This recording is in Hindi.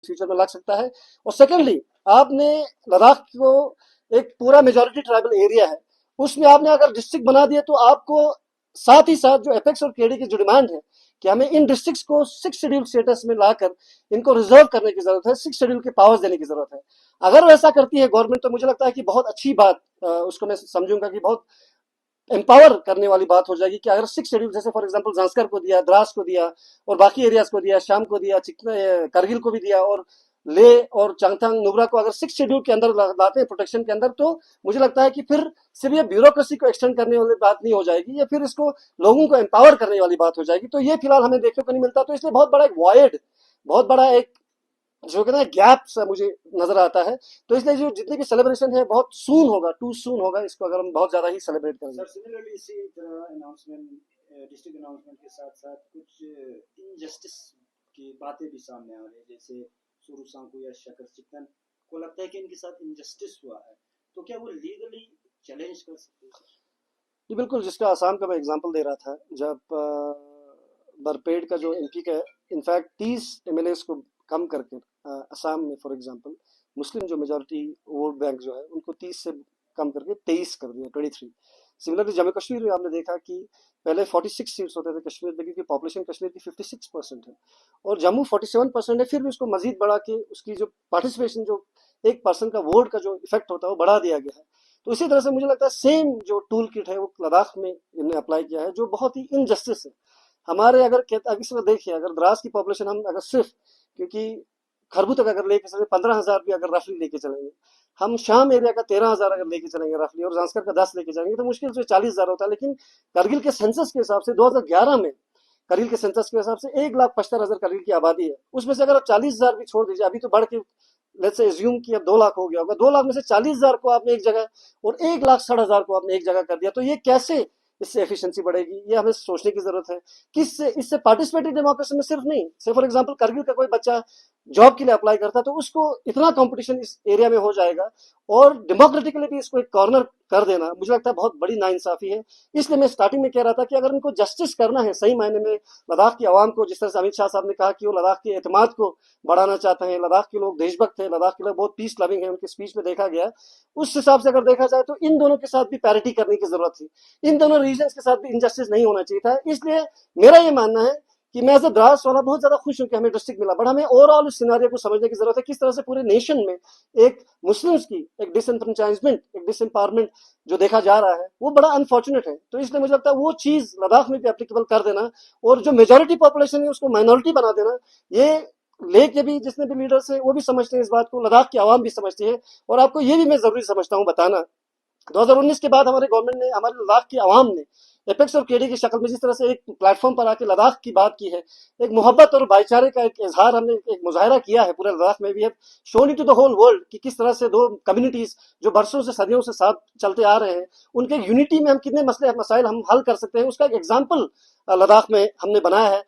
फ्यूचर में लग सकता है। और सेकेंडली, आपने लद्दाख को एक पूरा मेजोरिटी ट्राइबल एरिया है, उसमें आपने अगर डिस्ट्रिक्ट बना दिया तो आपको साथ ही साथ जो एपेक्स और केडी की जो डिमांड है कि हमें इन डिस्ट्रिक्ट्स को 6 शेड्यूल स्टेटस में लाकर इनको रिजर्व करने की जरूरत है, 6 शेड्यूल के पावर्स देने की जरूरत है। अगर वैसा करती है गवर्नमेंट तो मुझे लगता है कि बहुत अच्छी बात, उसको मैं समझूंगा कि बहुत एम्पावर करने वाली बात हो जाएगी कि अगर 6 शेड्यूल, जैसे फॉर एग्जांपल जांस्कर को दिया, द्रास को दिया और बाकी एरियाज को दिया, शाम को दिया, करगिल को भी दिया और ले और चांगथांग नुब्रा को अगर 6 शेड्यूल के अंदर लाते हैं प्रोटेक्शन के अंदर, तो मुझे लगता है कि फिर सिर्फ ये ब्यूरोक्रेसी को एक्सटेंड करने वाली बात नहीं हो जाएगी, या फिर इसको लोगों को एम्पावर करने वाली बात हो जाएगी। तो ये फिलहाल हमें देखने को नहीं मिलता, तो इसलिए बहुत बड़ा एक वॉयड, बहुत बड़ा एक जो कहना है गैप सा मुझे नजर आता है। तो इसलिए जो जितनी भी सेलिब्रेशन है बहुत सून होगा, टू सून होगा इसको अगर हम बहुत ज्यादा ही सेलिब्रेट करेंगे। सर सिमिलरली इसी तरह अनाउंसमेंट, डिस्ट्रिक्ट अनाउंसमेंट के साथ साथ कुछ इनजस्टिस की बातें भी सामने आ रही है, जैसे सुरु सांकू या शकर चिकन को लगता है कि इनके साथ इनजस्टिस हुआ है, तो क्या वो लीगली चैलेंज कर सकते हैं? जी बिल्कुल, जिसका आसाम का मैं एग्जांपल दे रहा था, जब बरपेड़ का जो एमपी का इनफैक्ट 30 एमएलएस को कम करके असम में फॉर एग्जांपल मुस्लिम जो मेजॉरिटी वोट बैंक जो है उनको 30 से कम करके 23 कर दिया, 23। सिमिलरली जम्मू कश्मीर में आपने देखा कि पहले 46 सीट्स होते थे कश्मीर में, क्योंकि पॉपुलेशन कश्मीर की 56% है और जम्मू 47% है, फिर भी उसको मजीद बढ़ा के उसकी जो पार्टिसिपेशन, जो 1% का वोट का जो इफेक्ट होता है वो बढ़ा दिया गया है। तो इसी तरह से मुझे लगता है सेम जो टूल किट है वो लद्दाख में इन्होंने अप्लाई किया है, जो बहुत ही इनजस्टिस है। हमारे अगर इस वक्त देखिए, अगर द्रास की पॉपुलेशन हम अगर सिर्फ, क्योंकि खरबू तक अगर लेके चले 15,000 भी अगर रफली लेके चलेंगे, हम शाम एरिया का 13,000 अगर लेके चलेंगे रफली और जांस्कर का 10 लेके जाएंगे तो मुश्किल से 40,000 होता है। लेकिन करगिल के सेंसस के हिसाब से 2011 में करगिल के सेंसस के हिसाब से 1,75,000 करगिल की आबादी है, उसमें से अगर आप 40,000 भी छोड़ दीजिए, अभी तो बढ़ के लेट्स से एज्यूम कि अब 2 लाख हो गया होगा, 2 लाख में से 40,000 को आपने एक जगह और 1,60,000 को आपने एक जगह कर दिया, तो ये कैसे इससे एफिशिएंसी बढ़ेगी, ये हमें सोचने की जरूरत है। किससे इससे पार्टिसिपेटिव डेमोक्रेसी में सिर्फ नहीं, से फॉर एग्जांपल करगिल का कोई बच्चा जॉब के लिए अप्लाई करता है तो उसको इतना कंपटीशन इस एरिया में हो जाएगा, और डेमोक्रेटिकली भी इसको एक कॉर्नर कर देना मुझे लगता है बहुत बड़ी नाइंसाफी है। इसलिए मैं स्टार्टिंग में कह रहा था कि अगर इनको जस्टिस करना है सही मायने में लद्दाख की आवाम को, जिस तरह से अमित शाह साहब ने कहा कि वो लद्दाख के एतमाद को बढ़ाना चाहते हैं, लद्दाख के लोग देशभक्त हैं, लद्दाख के लोग बहुत पीस लविंग है, उनकी स्पीच में देखा गया, उस हिसाब से अगर देखा जाए तो इन दोनों के साथ भी पैरिटी करने की जरूरत थी, इन दोनों रीजन के साथ भी इनजस्टिस नहीं होना चाहिए था। इसलिए मेरा ये मानना है कि मैं एज अ द्रास वाला बहुत ज्यादा खुश हूं कि हमें डिस्ट्रिक्ट मिला, बट हमें ओवरऑल इस सिनारियो को समझने की जरूरत है, किस तरह से पूरे नेशन में एक मुस्लिम्स की एक डिसएनफ्रेंचाइजमेंट, एक डिसएम्पावरमेंट जो देखा जा रहा है वो बड़ा अनफॉर्चुनेट है। तो इसलिए मुझे लगता है वो चीज लद्दाख में भी एप्लीकेबल कर देना, और जो मेजोरिटी पॉपुलेशन है उसको माइनॉरिटी बना देना, ये लेके भी जितने भी लीडर्स है वो भी समझते हैं इस बात को, लद्दाख की आवाम भी समझती है। और आपको ये भी मैं जरूरी समझता हूँ बताना, 2019 के बाद हमारे गवर्नमेंट ने, हमारे लद्दाख की आवाम ने एपेक्स और केडी की शक्ल में जिस तरह से एक प्लेटफॉर्म पर आके लद्दाख की बात की है, एक मोहब्बत और भाईचारे का एक इजहार हमने एक मुजाहरा किया है पूरे लद्दाख में भी, है shown to the whole world कि किस तरह से दो कम्युनिटीज जो बरसों से सदियों से साथ चलते आ रहे हैं, उनके यूनिटी में हम कितने मसले मसाइल हम हल कर सकते हैं, उसका एक एग्जाम्पल लद्दाख में हमने बनाया है।